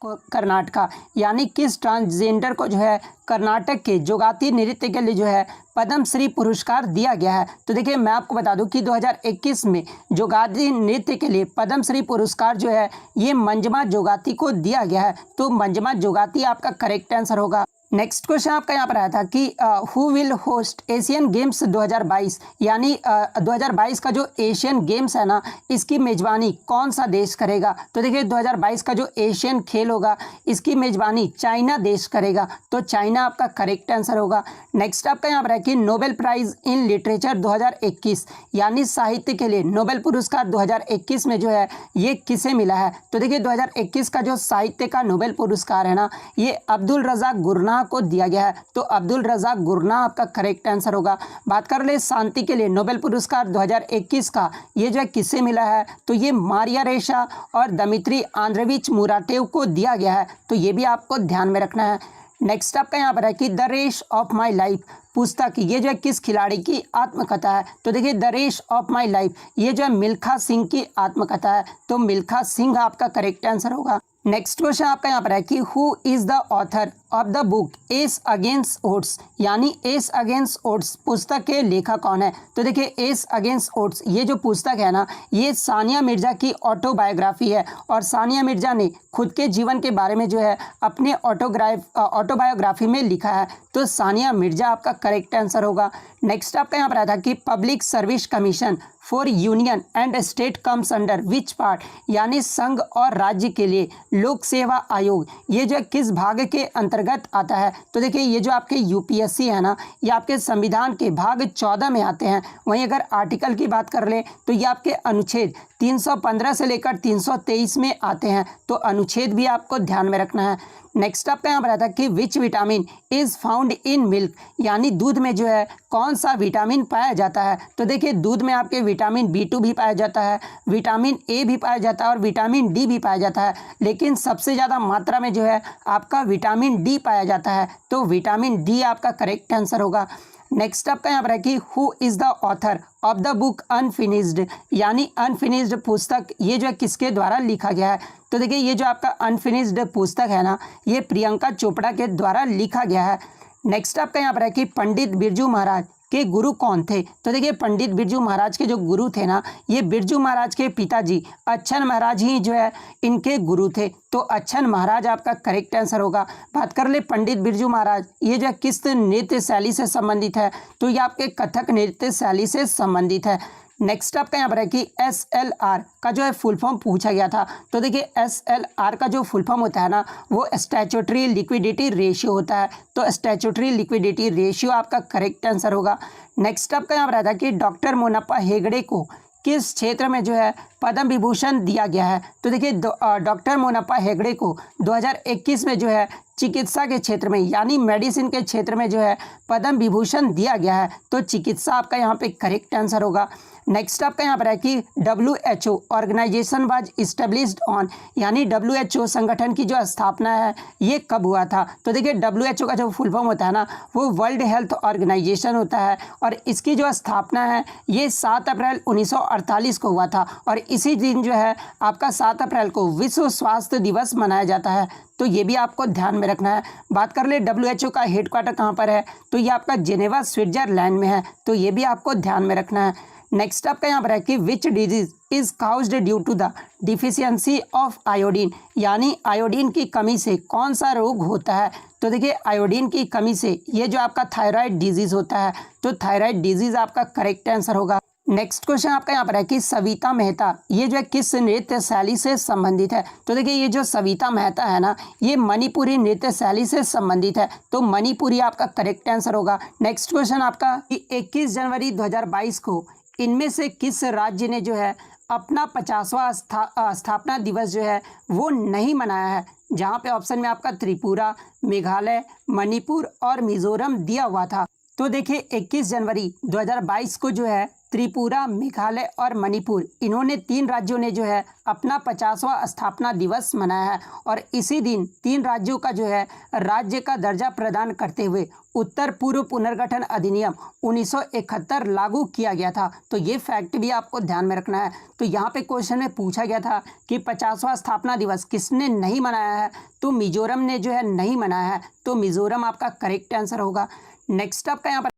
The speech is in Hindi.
कर्नाटका, यानी किस ट्रांसजेंडर को जो है कर्नाटक के जोगाती नृत्य के लिए जो है पद्म श्री पुरस्कार दिया गया है। तो देखिए मैं आपको बता दूं कि 2021 में जोगाती नृत्य के लिए पद्म श्री पुरस्कार जो है ये मंजमा जोगाती को दिया गया है। तो मंजमा जोगाती आपका करेक्ट आंसर होगा। नेक्स्ट क्वेश्चन आपका यहाँ पर आया था कि who will host Asian games 2022, यानी 2022 का जो एशियन गेम्स है ना इसकी मेजबानी कौन सा देश करेगा। तो देखिए 2022 का जो एशियन खेल होगा इसकी मेजबानी चाइना देश करेगा। तो चाइना आपका करेक्ट आंसर होगा। नेक्स्ट आपका यहाँ पर है कि नोबेल प्राइज इन लिटरेचर 2021, यानी साहित्य के लिए नोबेल पुरस्कार 2021 में जो है ये किसे मिला है। तो देखिए 2021 का जो साहित्य का नोबेल पुरस्कार है ना ये अब्दुल रज़ाक गुरनाह को दिया गया है। तो अब्दुल रज़ाक गुरनाह आपका करेक्ट आंसर होगा। बात कर ले शांति के लिए नोबेल पुरस्कार 2021 का, ये जो है किससे मिला है। तो ये मारिया रेशा और दमित्री आंद्रेविच मुराटेव को दिया गया है। तो ये भी आपको ध्यान में रखना है। नेक्स्ट आपका यहाँ पर है कि the race of my life पुस्तक, ये जो है किस खिलाड़ी की आत्मकथा है। तो देखिए the race of my life ये जो है मिल्खा सिंह की आत्मकथा है। तो मिल्खा सिंह आपका करेक्ट आंसर होगा। नेक्स्ट क्वेश्चन आपका यहाँ पर है कि who is the author of the book S against odds, यानी एस अगेंस्ट ओड्स पुस्तक के लेखक कौन है। तो देखिए एस अगेंस्ट ओड्स ये जो पुस्तक है ना ये सानिया मिर्जा की ऑटोबायोग्राफी है और सानिया मिर्जा ने खुद के जीवन के बारे में जो है अपने ऑटोबायोग्राफी में लिखा है। तो सानिया मिर्जा आपका करेक्ट आंसर होगा। नेक्स्ट आपका यहाँ पर आया था कि public service commission for union and state comes under which part, यानी संघ और राज्य के लिए लोक सेवा आयोग ये जो किस भाग के अंतर्गत आता है। तो देखिए ये जो आपके यूपीएससी है ना ये आपके संविधान के भाग 14 में आते हैं। वहीं अगर आर्टिकल की बात कर ले तो ये आपके अनुच्छेद 315 से लेकर 323 में आते हैं। तो अनुच्छेद भी आपको ध्यान में रखना है। नेक्स्ट आपका यहाँ पर आता है कि which vitamin is found in milk, यानी दूध में जो है कौन सा विटामिन पाया जाता है। तो देखिए दूध में आपके विटामिन B2 भी पाया जाता है, विटामिन A भी पाया जाता है और विटामिन D भी पाया जाता है, लेकिन सबसे ज़्यादा मात्रा में जो है आपका विटामिन D पाया जाता है। तो विटामिन D आपका करेक्ट आंसर होगा। नेक्स्ट आपका यहाँ पर है कि who is the author of the book unfinished, यानी अनफिनिश्ड पुस्तक ये जो है किसके द्वारा लिखा गया है। तो देखिए ये जो आपका अनफिनिश्ड पुस्तक है ना ये प्रियंका चोपड़ा के द्वारा लिखा गया है। नेक्स्ट आपका यहाँ पर है कि पंडित बिरजू महाराज के गुरु कौन थे। तो देखिए पंडित बिरजू महाराज के जो गुरु थे ना ये बिरजू महाराज के पिताजी अच्छन महाराज ही जो है इनके गुरु थे। तो अच्छन महाराज आपका करेक्ट आंसर होगा। बात कर ले पंडित बिरजू महाराज ये जो किस नृत्य शैली से संबंधित है। तो ये आपके कथक नृत्य शैली से संबंधित है। नेक्स्ट आपका यहाँ पर है कि SLR का जो है फुल फॉर्म पूछा गया था। तो देखिए SLR का जो फुल फॉर्म होता है ना वो स्टैट्यूटरी लिक्विडिटी रेशियो होता है। तो स्टैट्यूटरी लिक्विडिटी रेशियो आपका करेक्ट आंसर होगा। नेक्स्ट आपका यहाँ पर आता है कि डॉक्टर मोनप्पा हेगड़े को किस क्षेत्र में जो है पद्म विभूषण दिया गया है। तो देखिए डॉक्टर मोनप्पा हेगड़े को 2021 में जो है चिकित्सा के क्षेत्र में यानी मेडिसिन के क्षेत्र में जो है पद्म विभूषण दिया गया है। तो चिकित्सा आपका यहाँ पे करेक्ट आंसर होगा। नेक्स्ट आपका यहाँ पर है कि WHO organization was established on, यानी WHO संगठन की जो स्थापना है ये कब हुआ था। तो देखिए WHO का जो फुल फॉर्म होता है ना वो वर्ल्ड हेल्थ ऑर्गेनाइजेशन होता है और इसकी जो स्थापना है ये 7 अप्रैल 1948 को हुआ था और इसी दिन जो है आपका 7 अप्रैल को विश्व स्वास्थ्य दिवस मनाया जाता है। तो ये भी आपको ध्यान में रखना है। बात कर ले WHO का हेडक्वार्टर कहाँ पर है। तो ये आपका जेनेवा स्विट्जरलैंड में है। तो ये भी आपको ध्यान में रखना है। नेक्स्ट आपका यहाँ पर है कि which disease is caused due to the deficiency of iodine, यानी आयोडीन की कमी से कौन सा रोग होता है। तो देखिए आयोडीन की कमी से ये जो आपका थायराइड डिजीज होता है। तो थायराइड डिजीज आपका करेक्ट आंसर होगा। नेक्स्ट क्वेश्चन आपका यहाँ पर है कि सविता मेहता ये जो है किस नृत्य शैली से संबंधित है। तो देखिए ये जो सविता मेहता है ना ये मणिपुरी नृत्य शैली से संबंधित है। तो मणिपुरी आपका करेक्ट आंसर होगा। नेक्स्ट क्वेश्चन आपका कि 21 जनवरी 2022 को इनमें से किस राज्य ने जो है अपना 50वां स्थापना दिवस जो है वो नहीं मनाया है। जहाँ पे ऑप्शन में आपका त्रिपुरा, मेघालय, मणिपुर और मिजोरम दिया हुआ था। तो देखिए 21 जनवरी 2022 को जो है त्रिपुरा, मेघालय और मणिपुर, इन्होंने 3 राज्यों ने जो है अपना 50वां स्थापना दिवस मनाया है। और इसी दिन 3 राज्यों का जो है राज्य का दर्जा प्रदान करते हुए उत्तर पूर्व पुनर्गठन अधिनियम 1971 लागू किया गया था। तो ये फैक्ट भी आपको ध्यान में रखना है। तो यहाँ पे क्वेश्चन में पूछा गया था कि 50वां स्थापना दिवस किसने नहीं मनाया है, तो मिजोरम ने जो है नहीं मनाया है। तो मिजोरम आपका करेक्ट आंसर होगा। नेक्स्ट आपका यहाँ पर